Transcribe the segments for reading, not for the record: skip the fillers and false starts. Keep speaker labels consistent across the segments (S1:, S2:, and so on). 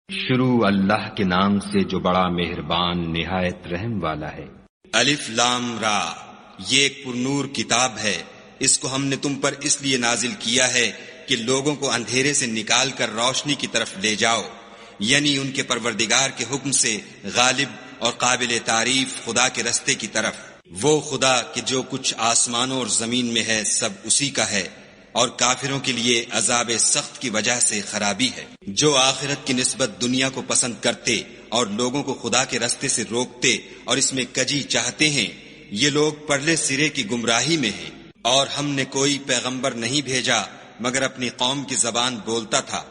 S1: شروع اللہ کے نام سے جو بڑا مہربان نہایت رحم والا ہے۔
S2: الف لام را، یہ ایک پرنور کتاب ہے، اس کو ہم نے تم پر اس لیے نازل کیا ہے کہ لوگوں کو اندھیرے سے نکال کر روشنی کی طرف لے جاؤ، یعنی ان کے پروردگار کے حکم سے غالب اور قابل تعریف خدا کے رستے کی طرف۔ وہ خدا کہ جو کچھ آسمانوں اور زمین میں ہے سب اسی کا ہے، اور کافروں کے لیے عذاب سخت کی وجہ سے خرابی ہے۔ جو آخرت کی نسبت دنیا کو پسند کرتے اور لوگوں کو خدا کے رستے سے روکتے اور اس میں کجی چاہتے ہیں، یہ لوگ پرلے سرے کی گمراہی میں ہیں۔ اور ہم نے کوئی پیغمبر نہیں بھیجا مگر اپنی قوم کی زبان بولتا تھا،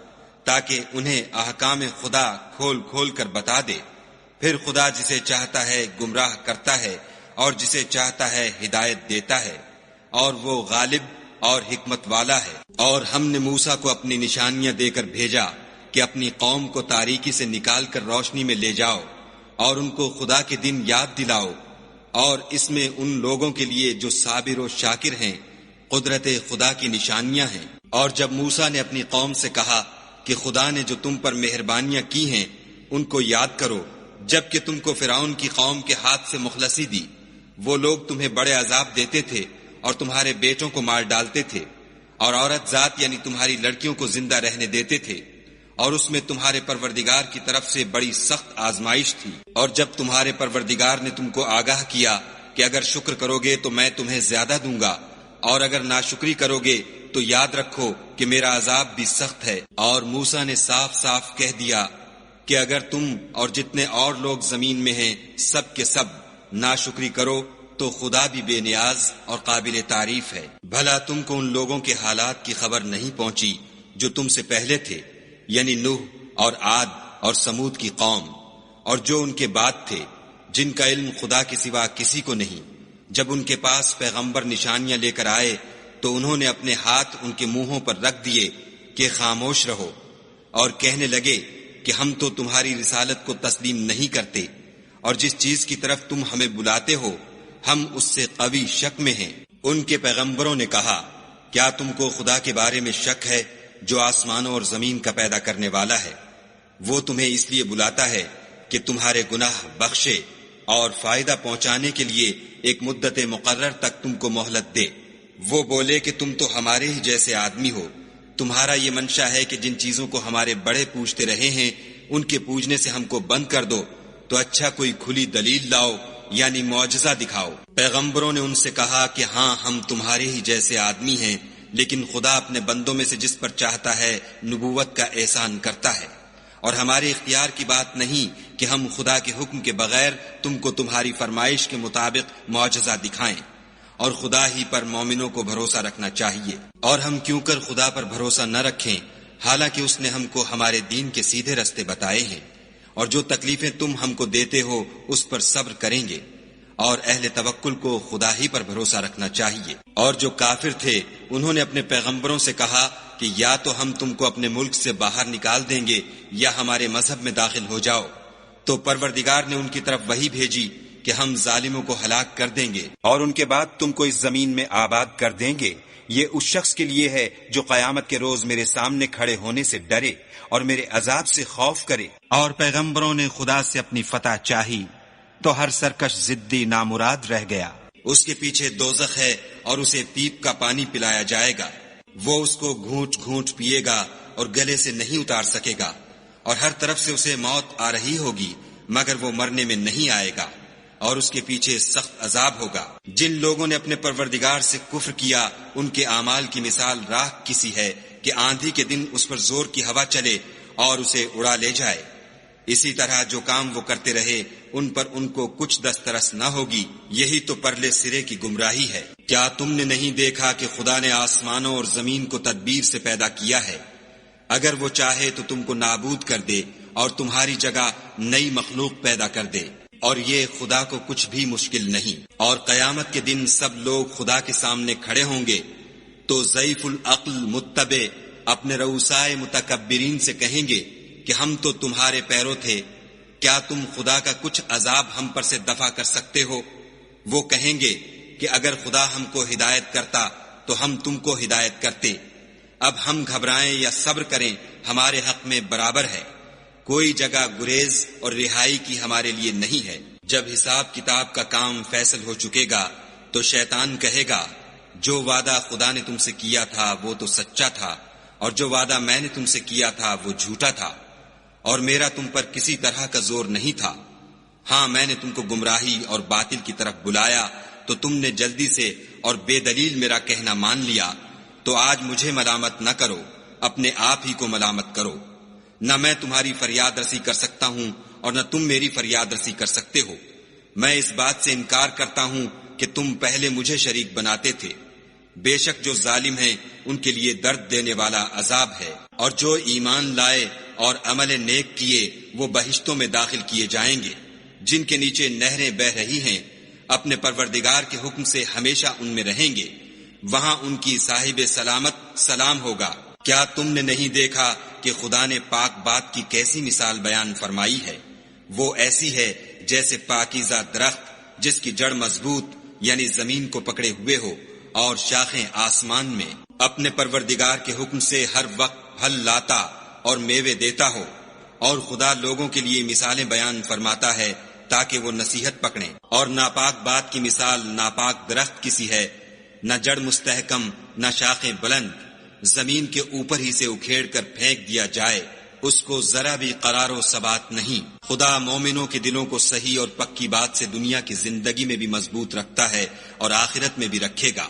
S2: تاکہ انہیں احکام خدا کھول کھول کر بتا دے۔ پھر خدا جسے چاہتا ہے گمراہ کرتا ہے اور جسے چاہتا ہے ہدایت دیتا ہے، اور وہ غالب اور حکمت والا ہے۔ اور ہم نے موسیٰ کو اپنی نشانیاں دے کر بھیجا کہ اپنی قوم کو تاریکی سے نکال کر روشنی میں لے جاؤ، اور ان کو خدا کے دن یاد دلاؤ، اور اس میں ان لوگوں کے لیے جو صابر و شاکر ہیں قدرت خدا کی نشانیاں ہیں۔ اور جب موسیٰ نے اپنی قوم سے کہا کہ خدا نے جو تم پر مہربانیاں کی ہیں ان کو یاد کرو، جبکہ تم کو فرعون کی قوم کے ہاتھ سے مخلصی دی، وہ لوگ تمہیں بڑے عذاب دیتے تھے اور تمہارے بیٹوں کو مار ڈالتے تھے، اور عورت ذات یعنی تمہاری لڑکیوں کو زندہ رہنے دیتے تھے، اور اس میں تمہارے پروردگار کی طرف سے بڑی سخت آزمائش تھی۔ اور جب تمہارے پروردگار نے تم کو آگاہ کیا کہ اگر شکر کرو گے تو میں تمہیں زیادہ دوں گا، اور اگر ناشکری کرو گے تو یاد رکھو کہ میرا عذاب بھی سخت ہے۔ اور موسیٰ نے صاف صاف کہہ دیا کہ اگر تم اور جتنے اور لوگ زمین میں ہیں سب کے سب ناشکری کرو تو خدا بھی بے نیاز اور قابل تعریف ہے۔ بھلا تم کو ان لوگوں کے حالات کی خبر نہیں پہنچی جو تم سے پہلے تھے، یعنی نوح اور عاد اور سمود کی قوم، اور جو ان کے بعد تھے، جن کا علم خدا کے سوا کسی کو نہیں۔ جب ان کے پاس پیغمبر نشانیاں لے کر آئے تو انہوں نے اپنے ہاتھ ان کے منہوں پر رکھ دیے کہ خاموش رہو، اور کہنے لگے کہ ہم تو تمہاری رسالت کو تسلیم نہیں کرتے، اور جس چیز کی طرف تم ہمیں بلاتے ہو ہم اس سے قوی شک میں ہیں۔ ان کے پیغمبروں نے کہا، کیا تم کو خدا کے بارے میں شک ہے جو آسمانوں اور زمین کا پیدا کرنے والا ہے؟ وہ تمہیں اس لیے بلاتا ہے کہ تمہارے گناہ بخشے اور فائدہ پہنچانے کے لیے ایک مدت مقرر تک تم کو مہلت دے۔ وہ بولے کہ تم تو ہمارے ہی جیسے آدمی ہو، تمہارا یہ منشا ہے کہ جن چیزوں کو ہمارے بڑے پوجتے رہے ہیں ان کے پوجنے سے ہم کو بند کر دو، تو اچھا کوئی کھلی دلیل لاؤ یعنی معجزہ دکھاؤ۔ پیغمبروں نے ان سے کہا کہ ہاں ہم تمہارے ہی جیسے آدمی ہیں، لیکن خدا اپنے بندوں میں سے جس پر چاہتا ہے نبوت کا احسان کرتا ہے، اور ہمارے اختیار کی بات نہیں کہ ہم خدا کے حکم کے بغیر تم کو تمہاری فرمائش کے مطابق معجزہ دکھائیں، اور خدا ہی پر مومنوں کو بھروسہ رکھنا چاہیے۔ اور ہم کیوں کر خدا پر بھروسہ نہ رکھیں حالانکہ اس نے ہم کو ہمارے دین کے سیدھے رستے بتائے ہیں، اور جو تکلیفیں تم ہم کو دیتے ہو اس پر صبر کریں گے، اور اہل توکل کو خدا ہی پر بھروسہ رکھنا چاہیے۔ اور جو کافر تھے انہوں نے اپنے پیغمبروں سے کہا کہ یا تو ہم تم کو اپنے ملک سے باہر نکال دیں گے یا ہمارے مذہب میں داخل ہو جاؤ، تو پروردگار نے ان کی طرف وحی بھیجی کہ ہم ظالموں کو ہلاک کر دیں گے اور ان کے بعد تم کو اس زمین میں آباد کر دیں گے۔ یہ اس شخص کے لیے ہے جو قیامت کے روز میرے سامنے کھڑے ہونے سے ڈرے اور میرے عذاب سے خوف کرے۔ اور پیغمبروں نے خدا سے اپنی فتح چاہی تو ہر سرکش ضدی نامراد رہ گیا۔ اس کے پیچھے دوزخ ہے اور اسے پیپ کا پانی پلایا جائے گا، وہ اس کو گھونٹ گھونٹ پیے گا اور گلے سے نہیں اتار سکے گا، اور ہر طرف سے اسے موت آ رہی ہوگی مگر وہ مرنے میں نہیں آئے گا، اور اس کے پیچھے سخت عذاب ہوگا۔ جن لوگوں نے اپنے پروردگار سے کفر کیا ان کے اعمال کی مثال راکھ کسی ہے کہ آندھی کے دن اس پر زور کی ہوا چلے اور اسے اڑا لے جائے۔ اسی طرح جو کام وہ کرتے رہے ان پر ان کو کچھ دسترس نہ ہوگی، یہی تو پرلے سرے کی گمراہی ہے۔ کیا تم نے نہیں دیکھا کہ خدا نے آسمانوں اور زمین کو تدبیر سے پیدا کیا ہے؟ اگر وہ چاہے تو تم کو نابود کر دے اور تمہاری جگہ نئی مخلوق پیدا کر دے، اور یہ خدا کو کچھ بھی مشکل نہیں۔ اور قیامت کے دن سب لوگ خدا کے سامنے کھڑے ہوں گے تو ضعیف العقل متبع اپنے رؤسائے متکبرین سے کہیں گے کہ ہم تو تمہارے پیرو تھے، کیا تم خدا کا کچھ عذاب ہم پر سے دفع کر سکتے ہو؟ وہ کہیں گے کہ اگر خدا ہم کو ہدایت کرتا تو ہم تم کو ہدایت کرتے، اب ہم گھبرائیں یا صبر کریں ہمارے حق میں برابر ہے، کوئی جگہ گریز اور رہائی کی ہمارے لیے نہیں ہے۔ جب حساب کتاب کا کام فیصل ہو چکے گا تو شیطان کہے گا جو وعدہ خدا نے تم سے کیا تھا وہ تو سچا تھا، اور جو وعدہ میں نے تم سے کیا تھا وہ جھوٹا تھا، اور میرا تم پر کسی طرح کا زور نہیں تھا۔ ہاں میں نے تم کو گمراہی اور باطل کی طرف بلایا تو تم نے جلدی سے اور بے دلیل میرا کہنا مان لیا، تو آج مجھے ملامت نہ کرو، اپنے آپ ہی کو ملامت کرو۔ نہ میں تمہاری فریاد رسی کر سکتا ہوں اور نہ تم میری فریاد رسی کر سکتے ہو۔ میں اس بات سے انکار کرتا ہوں کہ تم پہلے مجھے شریک بناتے تھے۔ بے شک جو ظالم ہیں ان کے لیے درد دینے والا عذاب ہے، اور جو ایمان لائے اور عمل نیک کیے وہ بہشتوں میں داخل کیے جائیں گے جن کے نیچے نہریں بہہ رہی ہیں، اپنے پروردگار کے حکم سے ہمیشہ ان میں رہیں گے، وہاں ان کی صاحب سلامت سلام ہوگا۔ کیا تم نے نہیں دیکھا کہ خدا نے پاک بات کی کیسی مثال بیان فرمائی ہے؟ وہ ایسی ہے جیسے پاکیزہ درخت جس کی جڑ مضبوط یعنی زمین کو پکڑے ہوئے ہو اور شاخیں آسمان میں، اپنے پروردگار کے حکم سے ہر وقت پھل لاتا اور میوے دیتا ہو۔ اور خدا لوگوں کے لیے مثالیں بیان فرماتا ہے تاکہ وہ نصیحت پکڑیں۔ اور ناپاک بات کی مثال ناپاک درخت کی سی ہے، نہ جڑ مستحکم نہ شاخیں بلند، زمین کے اوپر ہی سے اکھیڑ کر پھینک دیا جائے، اس کو ذرا بھی قرار و ثبات نہیں۔ خدا مومنوں کے دلوں کو صحیح اور پکی بات سے دنیا کی زندگی میں بھی مضبوط رکھتا ہے اور آخرت میں بھی رکھے گا،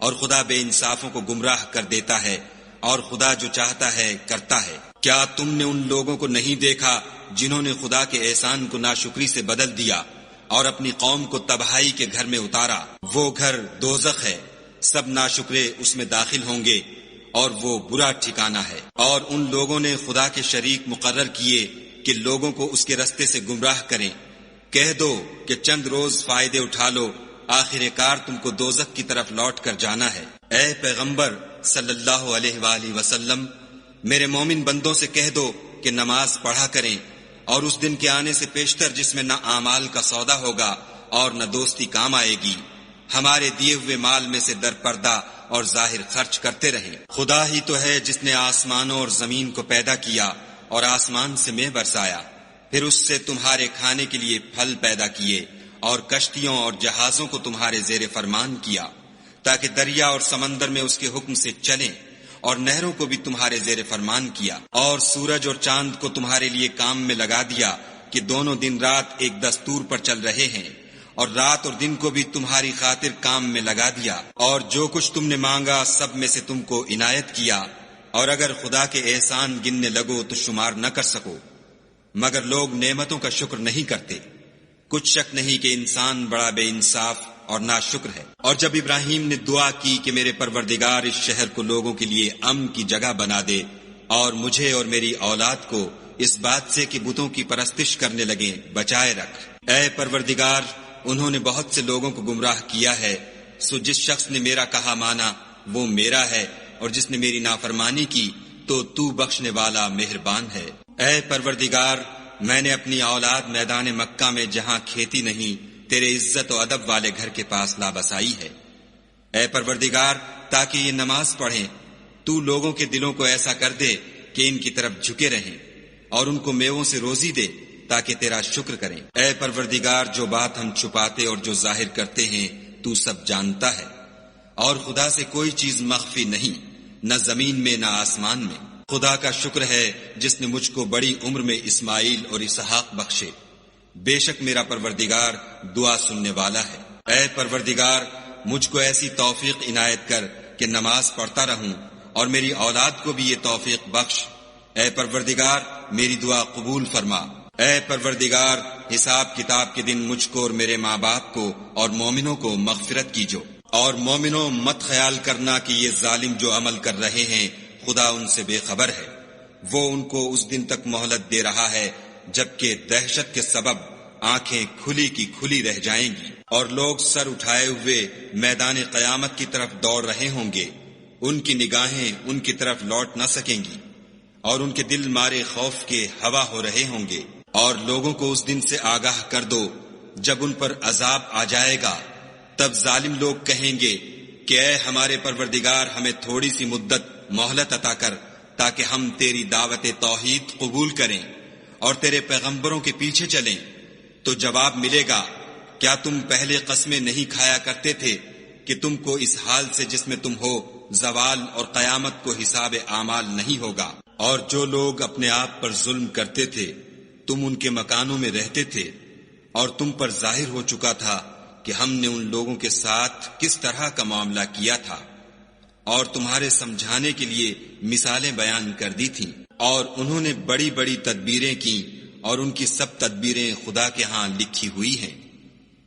S2: اور خدا بے انصافوں کو گمراہ کر دیتا ہے، اور خدا جو چاہتا ہے کرتا ہے۔ کیا تم نے ان لوگوں کو نہیں دیکھا جنہوں نے خدا کے احسان کو ناشکری سے بدل دیا اور اپنی قوم کو تباہی کے گھر میں اتارا؟ وہ گھر دوزخ ہے، سب ناشکرے اس میں داخل ہوں گے، اور وہ برا ٹھکانہ ہے۔ اور ان لوگوں نے خدا کے شریک مقرر کیے کہ لوگوں کو اس کے رستے سے گمراہ کریں۔ کہہ دو کہ چند روز فائدے اٹھا لو، آخر کار تم کو دوزخ کی طرف لوٹ کر جانا ہے۔ اے پیغمبر صلی اللہ علیہ وآلہ وسلم، میرے مومن بندوں سے کہہ دو کہ نماز پڑھا کریں، اور اس دن کے آنے سے پیشتر جس میں نہ اعمال کا سودا ہوگا اور نہ دوستی کام آئے گی، ہمارے دیے ہوئے مال میں سے در پردہ اور ظاہر خرچ کرتے رہیں۔ خدا ہی تو ہے جس نے آسمانوں اور زمین کو پیدا کیا اور آسمان سے مے برسایا، پھر اس سے تمہارے کھانے کے لیے پھل پیدا کیے، اور کشتیوں اور جہازوں کو تمہارے زیر فرمان کیا تاکہ دریا اور سمندر میں اس کے حکم سے چلیں، اور نہروں کو بھی تمہارے زیر فرمان کیا، اور سورج اور چاند کو تمہارے لیے کام میں لگا دیا کہ دونوں دن رات ایک دستور پر چل رہے ہیں، اور رات اور دن کو بھی تمہاری خاطر کام میں لگا دیا، اور جو کچھ تم نے مانگا سب میں سے تم کو عنایت کیا، اور اگر خدا کے احسان گننے لگو تو شمار نہ کر سکو، مگر لوگ نعمتوں کا شکر نہیں کرتے۔ کچھ شک نہیں کہ انسان بڑا بے انصاف اور ناشکر ہے۔ اور جب ابراہیم نے دعا کی کہ میرے پروردگار اس شہر کو لوگوں کے لیے امن کی جگہ بنا دے، اور مجھے اور میری اولاد کو اس بات سے کہ بتوں کی پرستش کرنے لگیں بچائے رکھ۔ اے پروردگار، انہوں نے بہت سے لوگوں کو گمراہ کیا ہے، سو جس شخص نے میرا کہا مانا وہ میرا ہے، اور جس نے میری نافرمانی کی تو بخشنے والا مہربان ہے۔ اے پروردگار، میں نے اپنی اولاد میدان مکہ میں جہاں کھیتی نہیں تیرے عزت و ادب والے گھر کے پاس لا بسائی ہے۔ اے پروردگار، تاکہ یہ نماز پڑھیں، تو لوگوں کے دلوں کو ایسا کر دے کہ ان کی طرف جھکے رہیں، اور ان کو میووں سے روزی دے تاکہ تیرا شکر کریں۔ اے پروردگار، جو بات ہم چھپاتے اور جو ظاہر کرتے ہیں تو سب جانتا ہے، اور خدا سے کوئی چیز مخفی نہیں، نہ زمین میں نہ آسمان میں۔ خدا کا شکر ہے جس نے مجھ کو بڑی عمر میں اسماعیل اور اسحاق بخشے، بے شک میرا پروردگار دعا سننے والا ہے۔ اے پروردگار، مجھ کو ایسی توفیق عنایت کر کہ نماز پڑھتا رہوں، اور میری اولاد کو بھی یہ توفیق بخش۔ اے پروردگار، میری دعا قبول فرما۔ اے پروردگار، حساب کتاب کے دن مجھ کو اور میرے ماں باپ کو اور مومنوں کو مغفرت کیجو۔ اور مومنوں، مت خیال کرنا کہ یہ ظالم جو عمل کر رہے ہیں خدا ان سے بے خبر ہے، وہ ان کو اس دن تک مہلت دے رہا ہے جبکہ دہشت کے سبب آنکھیں کھلی کی کھلی رہ جائیں گی، اور لوگ سر اٹھائے ہوئے میدان قیامت کی طرف دوڑ رہے ہوں گے، ان کی نگاہیں ان کی طرف لوٹ نہ سکیں گی، اور ان کے دل مارے خوف کے ہوا ہو رہے ہوں گے۔ اور لوگوں کو اس دن سے آگاہ کر دو جب ان پر عذاب آ جائے گا، تب ظالم لوگ کہیں گے کہ اے ہمارے پروردگار، ہمیں تھوڑی سی مدت مہلت عطا کر تاکہ ہم تیری دعوت توحید قبول کریں اور تیرے پیغمبروں کے پیچھے چلیں تو جواب ملے گا، کیا تم پہلے قسمیں نہیں کھایا کرتے تھے کہ تم کو اس حال سے جس میں تم ہو زوال اور قیامت کو حساب اعمال نہیں ہوگا؟ اور جو لوگ اپنے آپ پر ظلم کرتے تھے تم ان کے مکانوں میں رہتے تھے، اور تم پر ظاہر ہو چکا تھا کہ ہم نے ان لوگوں کے ساتھ کس طرح کا معاملہ کیا تھا، اور تمہارے سمجھانے کے لیے مثالیں بیان کر دی تھیں، اور انہوں نے بڑی بڑی تدبیریں کی، اور ان کی سب تدبیریں خدا کے ہاں لکھی ہوئی ہیں۔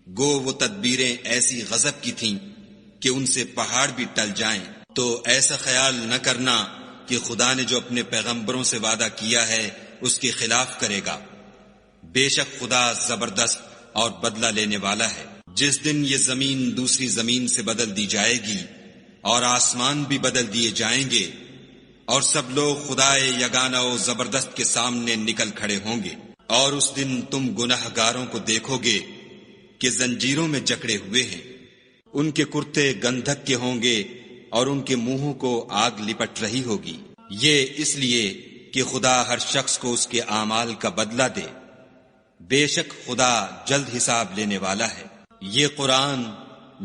S2: گو وہ تدبیریں ایسی غضب کی تھیں کہ ان سے پہاڑ بھی ٹل جائیں، تو ایسا خیال نہ کرنا کہ خدا نے جو اپنے پیغمبروں سے وعدہ کیا ہے اس کے خلاف کرے گا۔ بے شک خدا زبردست اور بدلہ لینے والا ہے۔ جس دن یہ زمین دوسری زمین سے بدل دی جائے گی اور آسمان بھی بدل دیے جائیں گے، اور سب لوگ خدائے یگانہ و زبردست کے سامنے نکل کھڑے ہوں گے، اور اس دن تم گناہگاروں کو دیکھو گے کہ زنجیروں میں جکڑے ہوئے ہیں، ان کے کرتے گندھک کے ہوں گے اور ان کے منہوں کو آگ لپٹ رہی ہوگی۔ یہ اس لیے کہ خدا ہر شخص کو اس کے اعمال کا بدلہ دے، بے شک خدا جلد حساب لینے والا ہے۔ یہ قرآن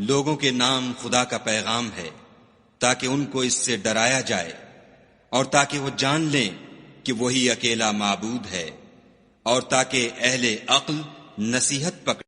S2: لوگوں کے نام خدا کا پیغام ہے تاکہ ان کو اس سے ڈرایا جائے اور تاکہ وہ جان لیں کہ وہی اکیلا معبود ہے، اور تاکہ اہل عقل نصیحت پکڑیں۔